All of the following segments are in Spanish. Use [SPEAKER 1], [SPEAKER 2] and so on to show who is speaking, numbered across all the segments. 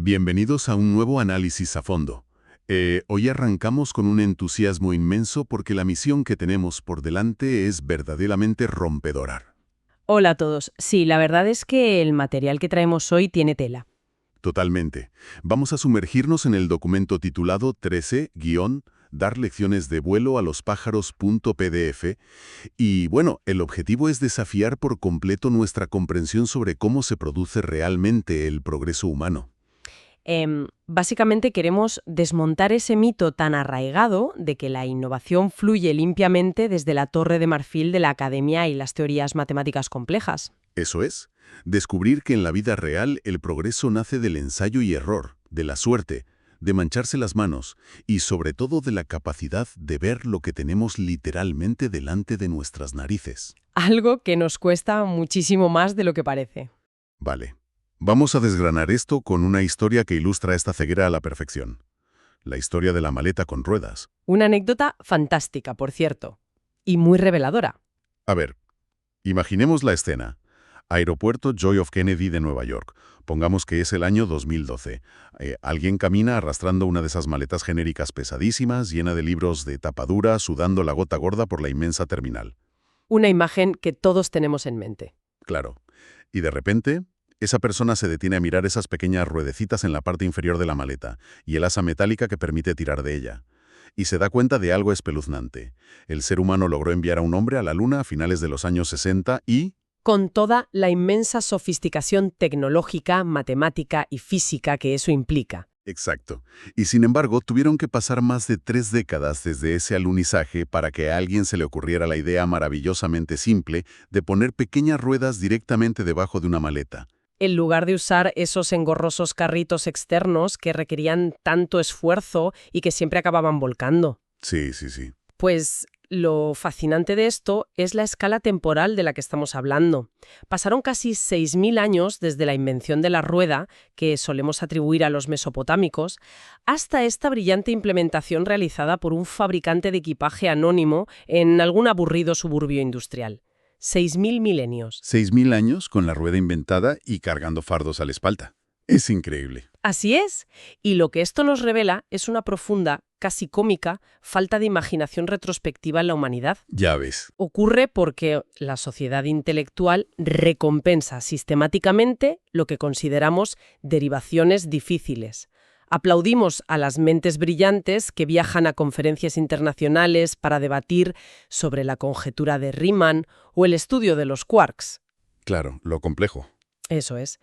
[SPEAKER 1] Bienvenidos a un nuevo análisis a fondo. Hoy arrancamos con un entusiasmo inmenso porque la misión que tenemos por delante es verdaderamente rompedora.
[SPEAKER 2] Hola a todos. Sí, la verdad es que el material que traemos hoy tiene tela.
[SPEAKER 1] Totalmente. Vamos a sumergirnos en el documento titulado 13-Dar lecciones de vuelo a los pájaros.pdf y, bueno, el objetivo es desafiar por completo nuestra comprensión sobre cómo se produce realmente el progreso humano.
[SPEAKER 2] Básicamente queremos desmontar ese mito tan arraigado de que la innovación fluye limpiamente desde la torre de marfil de la academia y las teorías matemáticas complejas.
[SPEAKER 1] Eso es, descubrir que en la vida real el progreso nace del ensayo y error, de la suerte, de mancharse las manos y sobre todo de la capacidad de ver lo que tenemos literalmente delante de nuestras narices.
[SPEAKER 2] Algo que nos cuesta muchísimo más de lo que parece.
[SPEAKER 1] Vale. Vamos a desgranar esto con una historia que ilustra esta ceguera a la perfección. La historia de la maleta con ruedas.
[SPEAKER 2] Una anécdota fantástica, por cierto, y muy reveladora.
[SPEAKER 1] A ver, imaginemos la escena. Aeropuerto John F. Kennedy de Nueva York. Pongamos que es el año 2012. Alguien camina arrastrando una de esas maletas genéricas pesadísimas, llena de libros de tapa dura, sudando la gota gorda por la inmensa terminal.
[SPEAKER 2] Una imagen que todos tenemos en mente.
[SPEAKER 1] Claro. Y de repente, esa persona se detiene a mirar esas pequeñas ruedecitas en la parte inferior de la maleta y el asa metálica que permite tirar de ella. Y se da cuenta de algo espeluznante. El ser humano logró enviar a un hombre a la Luna a finales de los años 60 y...
[SPEAKER 2] con toda la inmensa sofisticación tecnológica, matemática y física que eso implica.
[SPEAKER 1] Exacto. Y sin embargo, tuvieron que pasar más de 3 décadas desde ese alunizaje para que a alguien se le ocurriera la idea maravillosamente simple de poner pequeñas ruedas directamente debajo de una maleta.
[SPEAKER 2] En lugar de usar esos engorrosos carritos externos que requerían tanto esfuerzo y que siempre acababan volcando.
[SPEAKER 1] Sí.
[SPEAKER 2] Pues lo fascinante de esto es la escala temporal de la que estamos hablando. Pasaron casi 6.000 años desde la invención de la rueda, que solemos atribuir a los mesopotámicos, hasta esta brillante implementación realizada por un fabricante de equipaje anónimo en algún aburrido suburbio industrial. 6.000 milenios.
[SPEAKER 1] 6.000 años con la rueda inventada y cargando fardos a la espalda. Es increíble.
[SPEAKER 2] Así es. Y lo que esto nos revela es una profunda, casi cómica, falta de imaginación retrospectiva en la humanidad.
[SPEAKER 1] Ya ves.
[SPEAKER 2] Ocurre porque la sociedad intelectual recompensa sistemáticamente lo que consideramos derivaciones difíciles. Aplaudimos a las mentes brillantes que viajan a conferencias internacionales para debatir sobre la conjetura de Riemann o el estudio de los quarks.
[SPEAKER 1] Claro, lo complejo.
[SPEAKER 2] Eso es.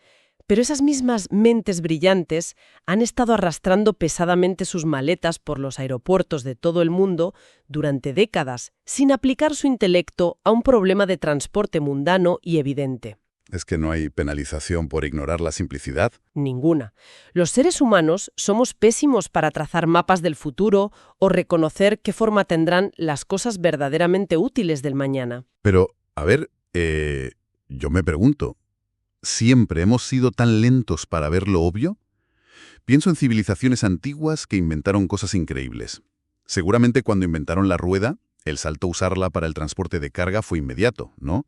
[SPEAKER 2] Pero esas mismas mentes brillantes han estado arrastrando pesadamente sus maletas por los aeropuertos de todo el mundo durante décadas, sin aplicar su intelecto a un problema de transporte mundano y evidente.
[SPEAKER 1] ¿Es que no hay penalización por ignorar la simplicidad?
[SPEAKER 2] Ninguna. Los seres humanos somos pésimos para trazar mapas del futuro o reconocer qué forma tendrán las cosas verdaderamente útiles del mañana.
[SPEAKER 1] Pero, a ver, yo me pregunto, ¿siempre hemos sido tan lentos para ver lo obvio? Pienso en civilizaciones antiguas que inventaron cosas increíbles. Seguramente cuando inventaron la rueda, el salto a usarla para el transporte de carga fue inmediato, ¿no?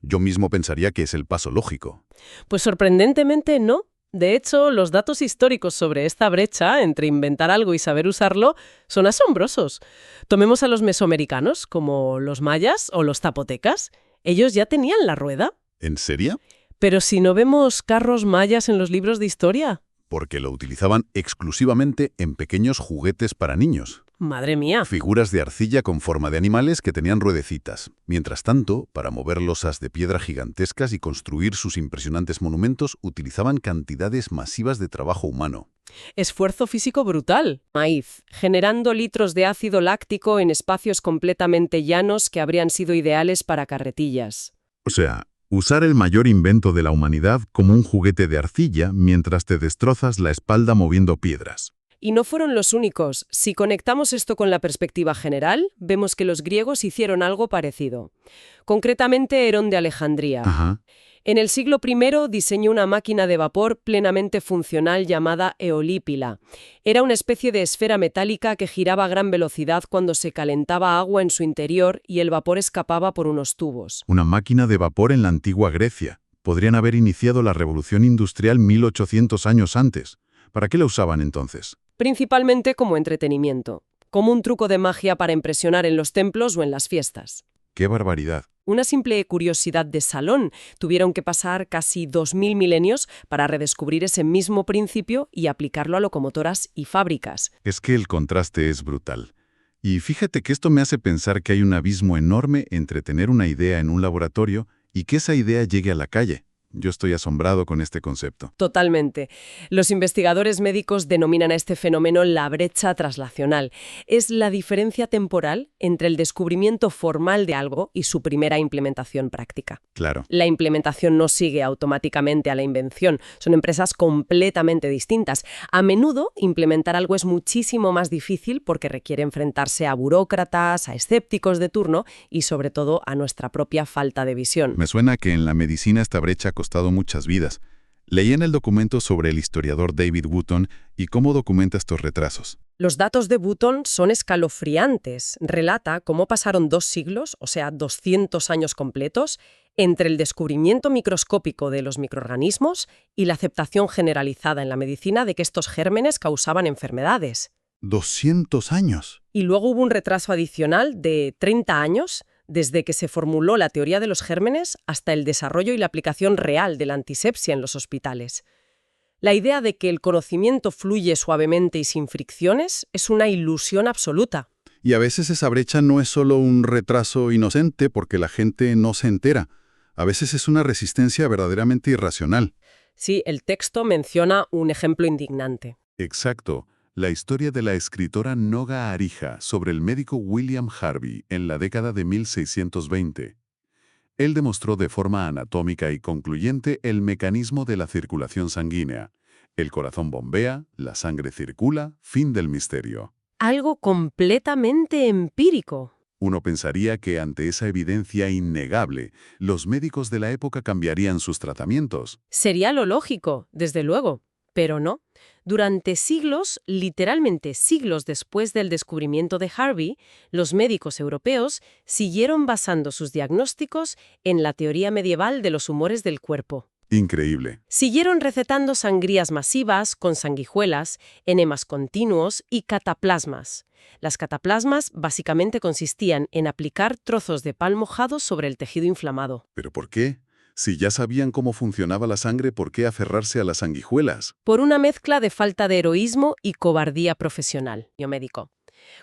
[SPEAKER 1] Yo mismo pensaría que es el paso lógico.
[SPEAKER 2] Pues sorprendentemente no. De hecho, los datos históricos sobre esta brecha entre inventar algo y saber usarlo son asombrosos. Tomemos a los mesoamericanos, como los mayas o los zapotecas. Ellos ya tenían la rueda.
[SPEAKER 1] ¿En serio?
[SPEAKER 2] Pero si no vemos carros mayas en los libros de historia.
[SPEAKER 1] Porque lo utilizaban exclusivamente en pequeños juguetes para niños.
[SPEAKER 2] ¡Madre mía!
[SPEAKER 1] Figuras de arcilla con forma de animales que tenían ruedecitas. Mientras tanto, para mover losas de piedra gigantescas y construir sus impresionantes monumentos, utilizaban cantidades masivas de trabajo humano.
[SPEAKER 2] Esfuerzo físico brutal. Maíz, generando litros de ácido láctico en espacios completamente llanos que habrían sido ideales para carretillas.
[SPEAKER 1] O sea, usar el mayor invento de la humanidad como un juguete de arcilla mientras te destrozas la espalda moviendo piedras.
[SPEAKER 2] Y no fueron los únicos. Si conectamos esto con la perspectiva general, vemos que los griegos hicieron algo parecido. Concretamente, Herón de Alejandría.
[SPEAKER 1] Ajá.
[SPEAKER 2] En el siglo I diseñó una máquina de vapor plenamente funcional llamada eolípila. Era una especie de esfera metálica que giraba a gran velocidad cuando se calentaba agua en su interior y el vapor escapaba por unos tubos.
[SPEAKER 1] Una máquina de vapor en la antigua Grecia. Podrían haber iniciado la revolución industrial 1800 años antes. ¿Para qué la usaban entonces?
[SPEAKER 2] Principalmente como entretenimiento, como un truco de magia para impresionar en los templos o en las fiestas.
[SPEAKER 1] ¡Qué barbaridad!
[SPEAKER 2] Una simple curiosidad de salón. Tuvieron que pasar casi 2000 milenios para redescubrir ese mismo principio y aplicarlo a locomotoras y fábricas.
[SPEAKER 1] Es que el contraste es brutal. Y fíjate que esto me hace pensar que hay un abismo enorme entre tener una idea en un laboratorio y que esa idea llegue a la calle. Yo estoy asombrado con este concepto.
[SPEAKER 2] Totalmente. Los investigadores médicos denominan a este fenómeno la brecha traslacional. Es la diferencia temporal entre el descubrimiento formal de algo y su primera implementación práctica.
[SPEAKER 1] Claro.
[SPEAKER 2] La implementación no sigue automáticamente a la invención. Son empresas completamente distintas. A menudo, implementar algo es muchísimo más difícil porque requiere enfrentarse a burócratas, a escépticos de turno y, sobre todo, a nuestra propia falta de visión.
[SPEAKER 1] Me suena que en la medicina esta brecha ha costado muchas vidas. Leí en el documento sobre el historiador David Wootton y cómo documenta estos retrasos.
[SPEAKER 2] Los datos de Wootton son escalofriantes. Relata cómo pasaron 2 siglos, o sea, 200 años completos, entre el descubrimiento microscópico de los microorganismos y la aceptación generalizada en la medicina de que estos gérmenes causaban enfermedades.
[SPEAKER 1] 200 años.
[SPEAKER 2] Y luego hubo un retraso adicional de 30 años, desde que se formuló la teoría de los gérmenes hasta el desarrollo y la aplicación real de la antisepsia en los hospitales. La idea de que el conocimiento fluye suavemente y sin fricciones es una ilusión absoluta.
[SPEAKER 1] Y a veces esa brecha no es solo un retraso inocente porque la gente no se entera. A veces es una resistencia verdaderamente irracional.
[SPEAKER 2] Sí, el texto menciona un ejemplo indignante.
[SPEAKER 1] Exacto. La historia de la escritora Noga Arija sobre el médico William Harvey en la década de 1620. Él demostró de forma anatómica y concluyente el mecanismo de la circulación sanguínea. El corazón bombea, la sangre circula, fin del misterio.
[SPEAKER 2] Algo completamente empírico.
[SPEAKER 1] Uno pensaría que ante esa evidencia innegable, los médicos de la época cambiarían sus tratamientos.
[SPEAKER 2] Sería lo lógico, desde luego, pero no. Durante siglos, literalmente siglos después del descubrimiento de Harvey, los médicos europeos siguieron basando sus diagnósticos en la teoría medieval de los humores del cuerpo.
[SPEAKER 1] Increíble.
[SPEAKER 2] Siguieron recetando sangrías masivas con sanguijuelas, enemas continuos y cataplasmas. Las cataplasmas básicamente consistían en aplicar trozos de pan mojados sobre el tejido inflamado.
[SPEAKER 1] ¿Pero por qué? Si ya sabían cómo funcionaba la sangre, ¿por qué aferrarse a las sanguijuelas?
[SPEAKER 2] Por una mezcla de falta de heroísmo y cobardía profesional, biomédico.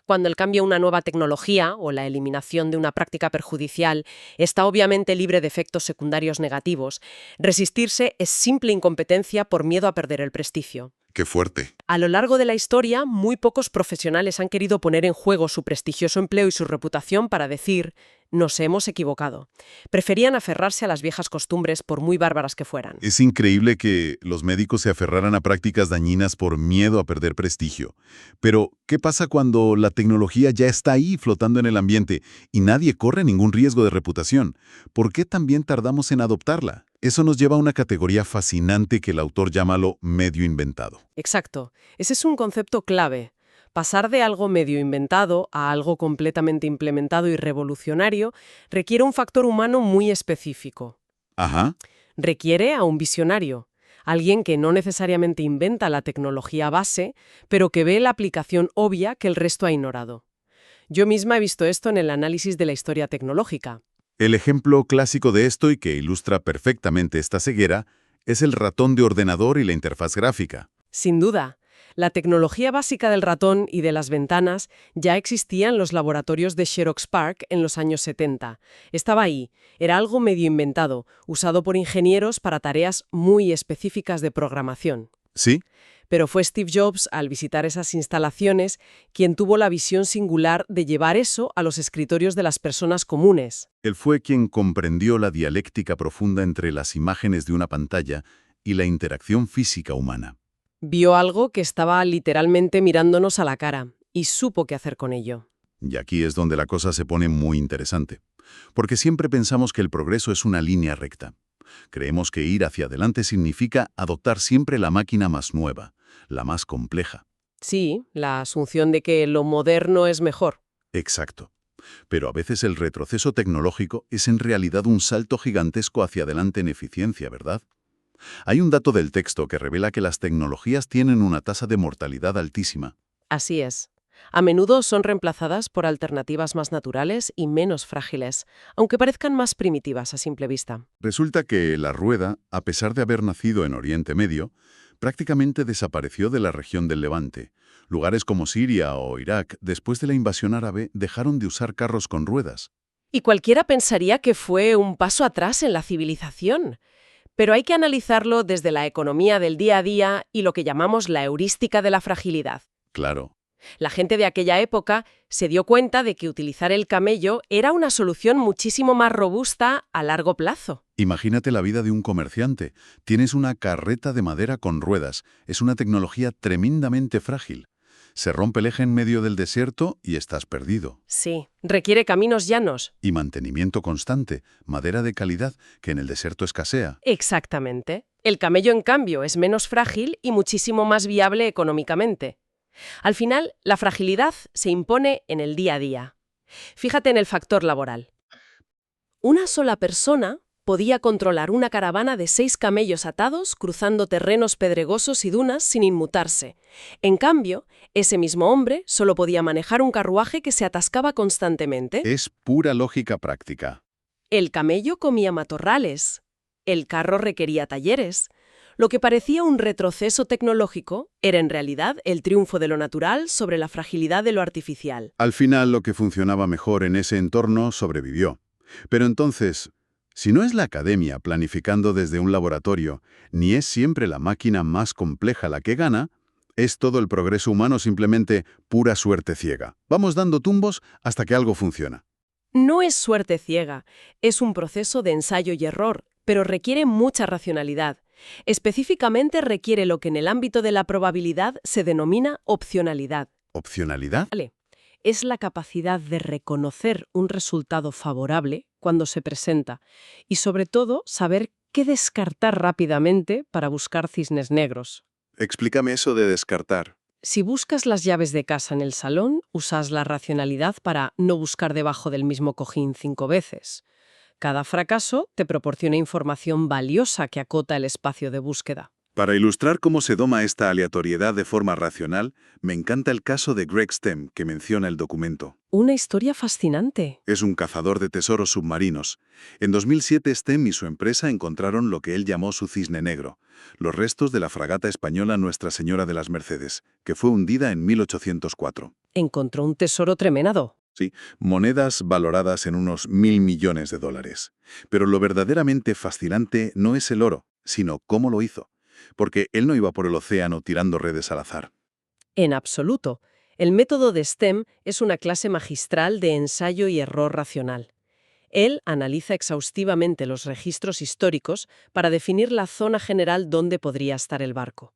[SPEAKER 2] Cuando el cambio a una nueva tecnología o la eliminación de una práctica perjudicial está obviamente libre de efectos secundarios negativos, resistirse es simple incompetencia por miedo a perder el prestigio.
[SPEAKER 1] ¡Qué fuerte!
[SPEAKER 2] A lo largo de la historia, muy pocos profesionales han querido poner en juego su prestigioso empleo y su reputación para decir «nos hemos equivocado». Preferían aferrarse a las viejas costumbres por muy bárbaras que fueran.
[SPEAKER 1] Es increíble que los médicos se aferraran a prácticas dañinas por miedo a perder prestigio. Pero, ¿qué pasa cuando la tecnología ya está ahí flotando en el ambiente y nadie corre ningún riesgo de reputación? ¿Por qué también tardamos en adoptarla? Eso nos lleva a una categoría fascinante que el autor llama lo medio inventado.
[SPEAKER 2] Exacto. Ese es un concepto clave. Pasar de algo medio inventado a algo completamente implementado y revolucionario requiere un factor humano muy específico.
[SPEAKER 1] Ajá.
[SPEAKER 2] Requiere a un visionario, alguien que no necesariamente inventa la tecnología base, pero que ve la aplicación obvia que el resto ha ignorado. Yo misma he visto esto en el análisis de la historia tecnológica.
[SPEAKER 1] El ejemplo clásico de esto y que ilustra perfectamente esta ceguera es el ratón de ordenador y la interfaz gráfica.
[SPEAKER 2] Sin duda, la tecnología básica del ratón y de las ventanas ya existía en los laboratorios de Xerox PARC en los años 70. Estaba ahí, era algo medio inventado, usado por ingenieros para tareas muy específicas de programación.
[SPEAKER 1] ¿Sí?
[SPEAKER 2] Pero fue Steve Jobs, al visitar esas instalaciones, quien tuvo la visión singular de llevar eso a los escritorios de las personas comunes.
[SPEAKER 1] Él fue quien comprendió la dialéctica profunda entre las imágenes de una pantalla y la interacción física humana.
[SPEAKER 2] Vio algo que estaba literalmente mirándonos a la cara y supo qué hacer con ello.
[SPEAKER 1] Y aquí es donde la cosa se pone muy interesante, porque siempre pensamos que el progreso es una línea recta. Creemos que ir hacia adelante significa adoptar siempre la máquina más nueva, la más compleja.
[SPEAKER 2] Sí, la asunción de que lo moderno es mejor.
[SPEAKER 1] Exacto. Pero a veces el retroceso tecnológico es en realidad un salto gigantesco hacia adelante en eficiencia, ¿verdad? Hay un dato del texto que revela que las tecnologías tienen una tasa de mortalidad altísima.
[SPEAKER 2] Así es. A menudo son reemplazadas por alternativas más naturales y menos frágiles, aunque parezcan más primitivas a simple vista.
[SPEAKER 1] Resulta que la rueda, a pesar de haber nacido en Oriente Medio, prácticamente desapareció de la región del Levante. Lugares como Siria o Irak, después de la invasión árabe, dejaron de usar carros con ruedas.
[SPEAKER 2] Y cualquiera pensaría que fue un paso atrás en la civilización. Pero hay que analizarlo desde la economía del día a día y lo que llamamos la heurística de la fragilidad.
[SPEAKER 1] Claro.
[SPEAKER 2] La gente de aquella época se dio cuenta de que utilizar el camello era una solución muchísimo más robusta a largo plazo.
[SPEAKER 1] Imagínate la vida de un comerciante. Tienes una carreta de madera con ruedas. Es una tecnología tremendamente frágil. Se rompe el eje en medio del desierto y estás perdido.
[SPEAKER 2] Sí, requiere caminos llanos.
[SPEAKER 1] Y mantenimiento constante, madera de calidad que en el desierto escasea.
[SPEAKER 2] Exactamente. El camello, en cambio, es menos frágil y muchísimo más viable económicamente. Al final, la fragilidad se impone en el día a día. Fíjate en el factor laboral. Una sola persona podía controlar una caravana de 6 camellos atados cruzando terrenos pedregosos y dunas sin inmutarse. En cambio, ese mismo hombre solo podía manejar un carruaje que se atascaba constantemente.
[SPEAKER 1] Es pura lógica práctica.
[SPEAKER 2] El camello comía matorrales. El carro requería talleres. Lo que parecía un retroceso tecnológico era en realidad el triunfo de lo natural sobre la fragilidad de lo artificial.
[SPEAKER 1] Al final, lo que funcionaba mejor en ese entorno sobrevivió. Pero entonces, si no es la academia planificando desde un laboratorio, ni es siempre la máquina más compleja la que gana, es todo el progreso humano simplemente pura suerte ciega. Vamos dando tumbos hasta que algo funciona.
[SPEAKER 2] No es suerte ciega, es un proceso de ensayo y error, pero requiere mucha racionalidad. Específicamente requiere lo que en el ámbito de la probabilidad se denomina opcionalidad.
[SPEAKER 1] ¿Opcionalidad?
[SPEAKER 2] Es la capacidad de reconocer un resultado favorable cuando se presenta y, sobre todo, saber qué descartar rápidamente para buscar cisnes negros.
[SPEAKER 1] Explícame eso de descartar.
[SPEAKER 2] Si buscas las llaves de casa en el salón, usas la racionalidad para no buscar debajo del mismo cojín 5 veces. Cada fracaso te proporciona información valiosa que acota el espacio de búsqueda.
[SPEAKER 1] Para ilustrar cómo se doma esta aleatoriedad de forma racional, me encanta el caso de Greg Stem que menciona el documento.
[SPEAKER 2] Una historia fascinante.
[SPEAKER 1] Es un cazador de tesoros submarinos. En 2007, Stem y su empresa encontraron lo que él llamó su cisne negro, los restos de la fragata española Nuestra Señora de las Mercedes, que fue hundida en 1804.
[SPEAKER 2] Encontró un tesoro tremendo.
[SPEAKER 1] Sí, monedas valoradas en unos 1.000 millones de dólares. Pero lo verdaderamente fascinante no es el oro, sino cómo lo hizo. Porque él no iba por el océano tirando redes al azar.
[SPEAKER 2] En absoluto. El método de STEM es una clase magistral de ensayo y error racional. Él analiza exhaustivamente los registros históricos para definir la zona general donde podría estar el barco.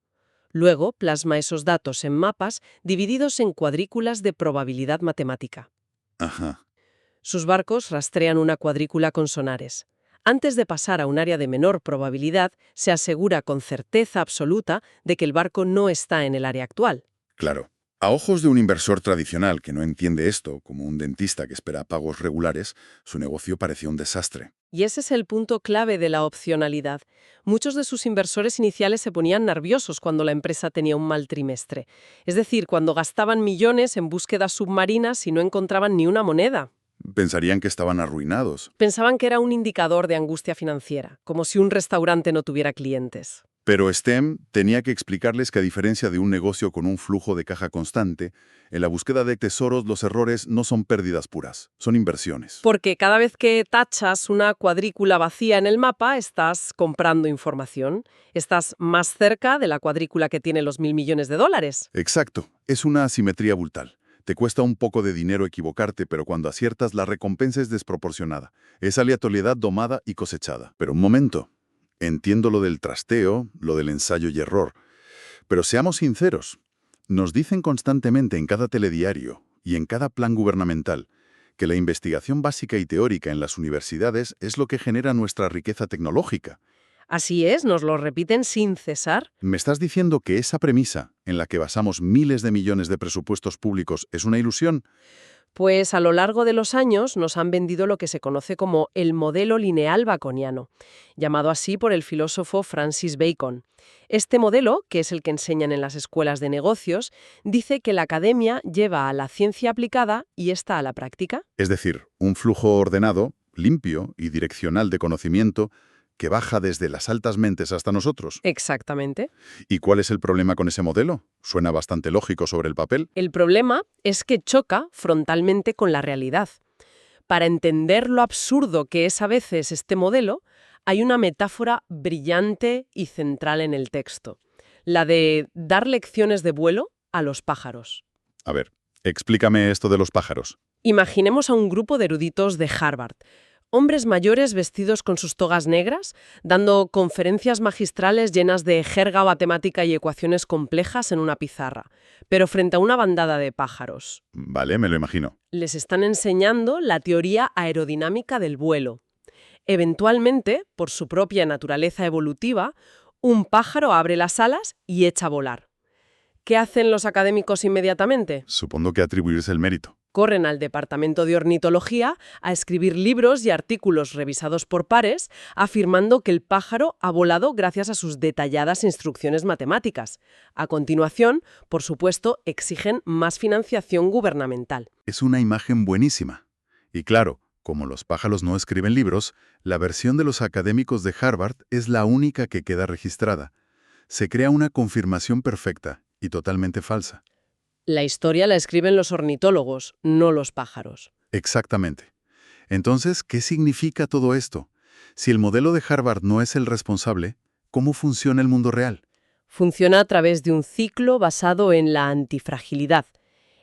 [SPEAKER 2] Luego plasma esos datos en mapas divididos en cuadrículas de probabilidad matemática.
[SPEAKER 1] Ajá.
[SPEAKER 2] Sus barcos rastrean una cuadrícula con sonares. Antes de pasar a un área de menor probabilidad, se asegura con certeza absoluta de que el barco no está en el área actual.
[SPEAKER 1] Claro. A ojos de un inversor tradicional que no entiende esto, como un dentista que espera pagos regulares, su negocio parecía un desastre.
[SPEAKER 2] Y ese es el punto clave de la opcionalidad. Muchos de sus inversores iniciales se ponían nerviosos cuando la empresa tenía un mal trimestre. Es decir, cuando gastaban millones en búsquedas submarinas y no encontraban ni una moneda.
[SPEAKER 1] Pensarían que estaban arruinados.
[SPEAKER 2] Pensaban que era un indicador de angustia financiera, como si un restaurante no tuviera clientes.
[SPEAKER 1] Pero Stem tenía que explicarles que a diferencia de un negocio con un flujo de caja constante, en la búsqueda de tesoros los errores no son pérdidas puras, son inversiones.
[SPEAKER 2] Porque cada vez que tachas una cuadrícula vacía en el mapa, estás comprando información. Estás más cerca de la cuadrícula que tiene los 1.000 millones de dólares.
[SPEAKER 1] Exacto, es una asimetría brutal. Te cuesta un poco de dinero equivocarte, pero cuando aciertas la recompensa es desproporcionada. Es aleatoriedad domada y cosechada. Pero un momento. Entiendo lo del trasteo, lo del ensayo y error. Pero seamos sinceros. Nos dicen constantemente en cada telediario y en cada plan gubernamental que la investigación básica y teórica en las universidades es lo que genera nuestra riqueza tecnológica.
[SPEAKER 2] Así es, nos lo repiten sin cesar.
[SPEAKER 1] ¿Me estás diciendo que esa premisa, en la que basamos miles de millones de presupuestos públicos, es una ilusión?
[SPEAKER 2] Pues a lo largo de los años nos han vendido lo que se conoce como el modelo lineal baconiano, llamado así por el filósofo Francis Bacon. Este modelo, que es el que enseñan en las escuelas de negocios, dice que la academia lleva a la ciencia aplicada y esta a la práctica.
[SPEAKER 1] Es decir, un flujo ordenado, limpio y direccional de conocimiento que baja desde las altas mentes hasta nosotros.
[SPEAKER 2] Exactamente.
[SPEAKER 1] ¿Y cuál es el problema con ese modelo? Suena bastante lógico sobre el papel.
[SPEAKER 2] El problema es que choca frontalmente con la realidad. Para entender lo absurdo que es a veces este modelo, hay una metáfora brillante y central en el texto, la de dar lecciones de vuelo a los pájaros.
[SPEAKER 1] A ver, explícame esto de los pájaros.
[SPEAKER 2] Imaginemos a un grupo de eruditos de Harvard, hombres mayores vestidos con sus togas negras, dando conferencias magistrales llenas de jerga matemática y ecuaciones complejas en una pizarra, pero frente a una bandada de pájaros.
[SPEAKER 1] Vale, me lo imagino.
[SPEAKER 2] Les están enseñando la teoría aerodinámica del vuelo. Eventualmente, por su propia naturaleza evolutiva, un pájaro abre las alas y echa a volar. ¿Qué hacen los académicos inmediatamente?
[SPEAKER 1] Supongo que atribuirse el mérito.
[SPEAKER 2] Corren al departamento de ornitología a escribir libros y artículos revisados por pares, afirmando que el pájaro ha volado gracias a sus detalladas instrucciones matemáticas. A continuación, por supuesto, exigen más financiación gubernamental.
[SPEAKER 1] Es una imagen buenísima. Y claro, como los pájaros no escriben libros, la versión de los académicos de Harvard es la única que queda registrada. Se crea una confirmación perfecta y totalmente falsa.
[SPEAKER 2] La historia la escriben los ornitólogos, no los pájaros.
[SPEAKER 1] Exactamente. Entonces, ¿qué significa todo esto? Si el modelo de Harvard no es el responsable, ¿cómo funciona el mundo real?
[SPEAKER 2] Funciona a través de un ciclo basado en la antifragilidad.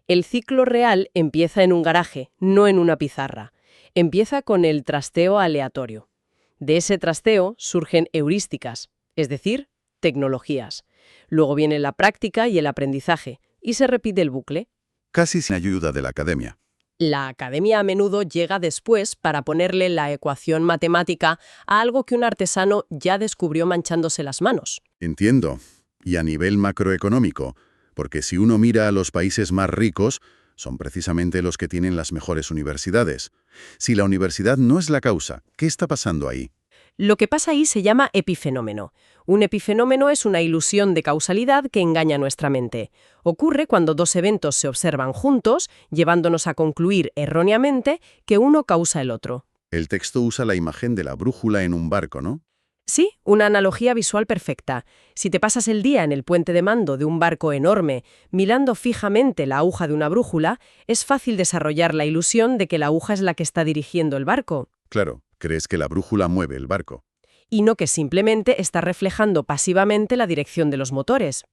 [SPEAKER 2] El ciclo real empieza en un garaje, no en una pizarra. Empieza con el trasteo aleatorio. De ese trasteo surgen heurísticas, es decir, tecnologías. Luego viene la práctica y el aprendizaje, y se repite el bucle.
[SPEAKER 1] Casi sin ayuda de la academia.
[SPEAKER 2] La academia a menudo llega después para ponerle la ecuación matemática a algo que un artesano ya descubrió manchándose las manos.
[SPEAKER 1] Entiendo. Y a nivel macroeconómico, porque si uno mira a los países más ricos, son precisamente los que tienen las mejores universidades. Si la universidad no es la causa, ¿qué está pasando ahí?
[SPEAKER 2] Lo que pasa ahí se llama epifenómeno. Un epifenómeno es una ilusión de causalidad que engaña nuestra mente. Ocurre cuando dos eventos se observan juntos, llevándonos a concluir erróneamente que uno causa el otro.
[SPEAKER 1] El texto usa la imagen de la brújula en un barco, ¿no?
[SPEAKER 2] Sí, una analogía visual perfecta. Si te pasas el día en el puente de mando de un barco enorme, mirando fijamente la aguja de una brújula, es fácil desarrollar la ilusión de que la aguja es la que está dirigiendo el barco.
[SPEAKER 1] Claro, crees que la brújula mueve el barco.
[SPEAKER 2] Y no que simplemente está reflejando pasivamente la dirección de los motores.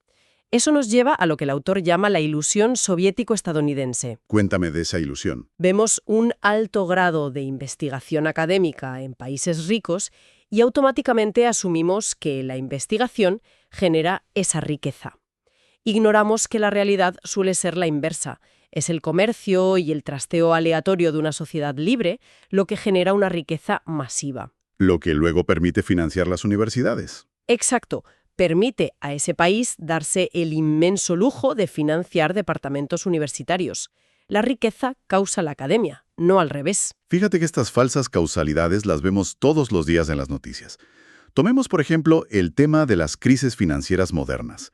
[SPEAKER 2] Eso nos lleva a lo que el autor llama la ilusión soviético-estadounidense.
[SPEAKER 1] Cuéntame de esa ilusión.
[SPEAKER 2] Vemos un alto grado de investigación académica en países ricos y automáticamente asumimos que la investigación genera esa riqueza. Ignoramos que la realidad suele ser la inversa. Es el comercio y el trasteo aleatorio de una sociedad libre lo que genera una riqueza masiva.
[SPEAKER 1] Lo que luego permite financiar las universidades.
[SPEAKER 2] Exacto. Permite a ese país darse el inmenso lujo de financiar departamentos universitarios. La riqueza causa la academia, no al revés.
[SPEAKER 1] Fíjate que estas falsas causalidades las vemos todos los días en las noticias. Tomemos, por ejemplo, el tema de las crisis financieras modernas.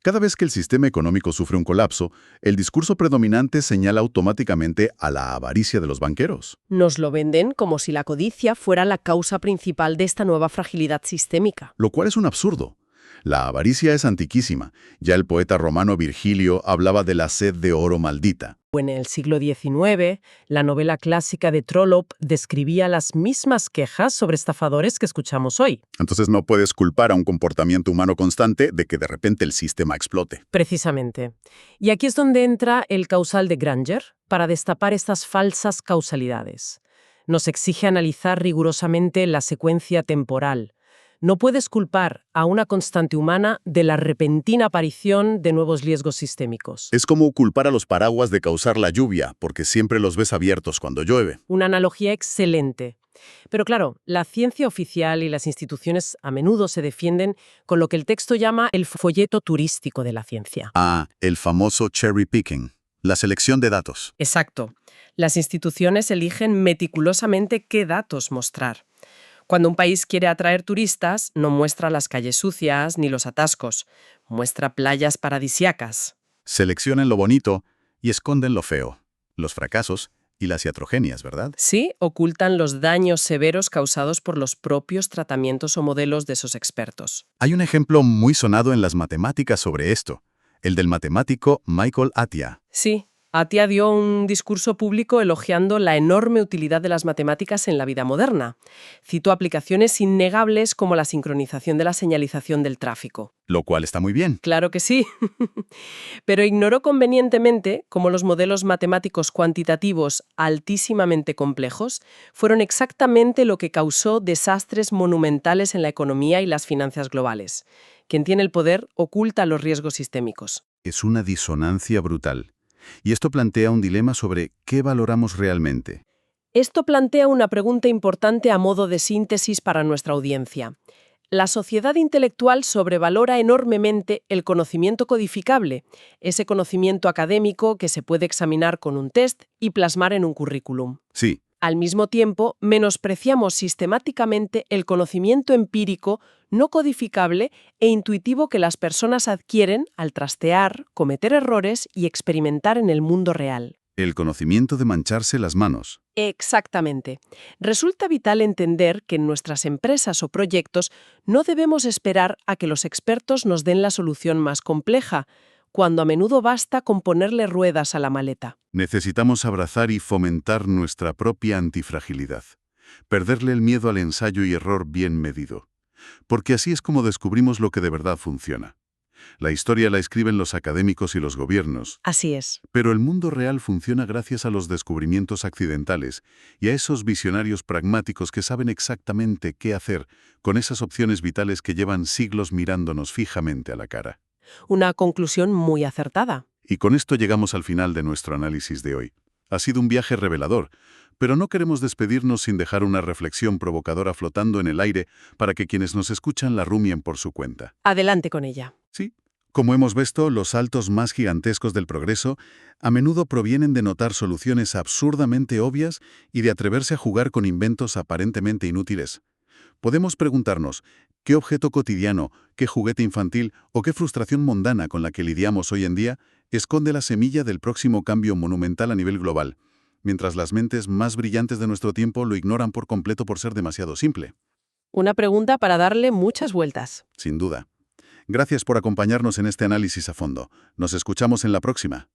[SPEAKER 1] Cada vez que el sistema económico sufre un colapso, el discurso predominante señala automáticamente a la avaricia de los banqueros.
[SPEAKER 2] Nos lo venden como si la codicia fuera la causa principal de esta nueva fragilidad sistémica.
[SPEAKER 1] Lo cual es un absurdo. La avaricia es antiquísima. Ya el poeta romano Virgilio hablaba de la sed de oro maldita.
[SPEAKER 2] En el siglo XIX, la novela clásica de Trollope describía las mismas quejas sobre estafadores que escuchamos hoy.
[SPEAKER 1] Entonces no puedes culpar a un comportamiento humano constante de que de repente el sistema explote.
[SPEAKER 2] Precisamente. Y aquí es donde entra el causal de Granger para destapar estas falsas causalidades. Nos exige analizar rigurosamente la secuencia temporal. No puedes culpar a una constante humana de la repentina aparición de nuevos riesgos sistémicos.
[SPEAKER 1] Es como culpar a los paraguas de causar la lluvia, porque siempre los ves abiertos cuando llueve.
[SPEAKER 2] Una analogía excelente. Pero claro, la ciencia oficial y las instituciones a menudo se defienden con lo que el texto llama el folleto turístico de la ciencia.
[SPEAKER 1] Ah, el famoso cherry picking. La selección de datos.
[SPEAKER 2] Exacto. Las instituciones eligen meticulosamente qué datos mostrar. Cuando un país quiere atraer turistas, no muestra las calles sucias ni los atascos, muestra playas paradisíacas.
[SPEAKER 1] Seleccionan lo bonito y esconden lo feo, los fracasos y las iatrogenias, ¿verdad?
[SPEAKER 2] Sí, ocultan los daños severos causados por los propios tratamientos o modelos de esos expertos.
[SPEAKER 1] Hay un ejemplo muy sonado en las matemáticas sobre esto, el del matemático Michael Atiyah.
[SPEAKER 2] Sí, Atiyah dio un discurso público elogiando la enorme utilidad de las matemáticas en la vida moderna. Citó aplicaciones innegables como la sincronización de la señalización del tráfico.
[SPEAKER 1] Lo cual está muy bien.
[SPEAKER 2] Claro que sí. Pero ignoró convenientemente cómo los modelos matemáticos cuantitativos altísimamente complejos fueron exactamente lo que causó desastres monumentales en la economía y las finanzas globales. Quien tiene el poder oculta los riesgos sistémicos.
[SPEAKER 1] Es una disonancia brutal. Y esto plantea un dilema sobre qué valoramos realmente.
[SPEAKER 2] Esto plantea una pregunta importante a modo de síntesis para nuestra audiencia. La sociedad intelectual sobrevalora enormemente el conocimiento codificable, ese conocimiento académico que se puede examinar con un test y plasmar en un currículum.
[SPEAKER 1] Sí,
[SPEAKER 2] Al mismo tiempo, menospreciamos sistemáticamente el conocimiento empírico, no codificable e intuitivo que las personas adquieren al trastear, cometer errores y experimentar en el mundo real.
[SPEAKER 1] el conocimiento de mancharse las manos.
[SPEAKER 2] Exactamente. Resulta vital entender que en nuestras empresas o proyectos no debemos esperar a que los expertos nos den la solución más compleja, cuando a menudo basta con ponerle ruedas a la maleta.
[SPEAKER 1] Necesitamos abrazar y fomentar nuestra propia antifragilidad. Perderle el miedo al ensayo y error bien medido. Porque así es como descubrimos lo que de verdad funciona. La historia la escriben los académicos y los gobiernos,
[SPEAKER 2] Así es.
[SPEAKER 1] pero el mundo real funciona gracias a los descubrimientos accidentales y a esos visionarios pragmáticos que saben exactamente qué hacer con esas opciones vitales que llevan siglos mirándonos fijamente a la cara.
[SPEAKER 2] Una conclusión muy acertada.
[SPEAKER 1] Y con esto llegamos al final de nuestro análisis de hoy. Ha sido un viaje revelador, pero no queremos despedirnos sin dejar una reflexión provocadora flotando en el aire para que quienes nos escuchan la rumien por su cuenta.
[SPEAKER 2] Adelante con ella.
[SPEAKER 1] Sí, como hemos visto, los saltos más gigantescos del progreso a menudo provienen de notar soluciones absurdamente obvias y de atreverse a jugar con inventos aparentemente inútiles. Podemos preguntarnos, ¿qué objeto cotidiano, qué juguete infantil o qué frustración mundana con la que lidiamos hoy en día esconde la semilla del próximo cambio monumental a nivel global, mientras las mentes más brillantes de nuestro tiempo lo ignoran por completo por ser demasiado simple?
[SPEAKER 2] Una pregunta para darle muchas vueltas.
[SPEAKER 1] Sin duda. Gracias por acompañarnos en este análisis a fondo. Nos escuchamos en la próxima.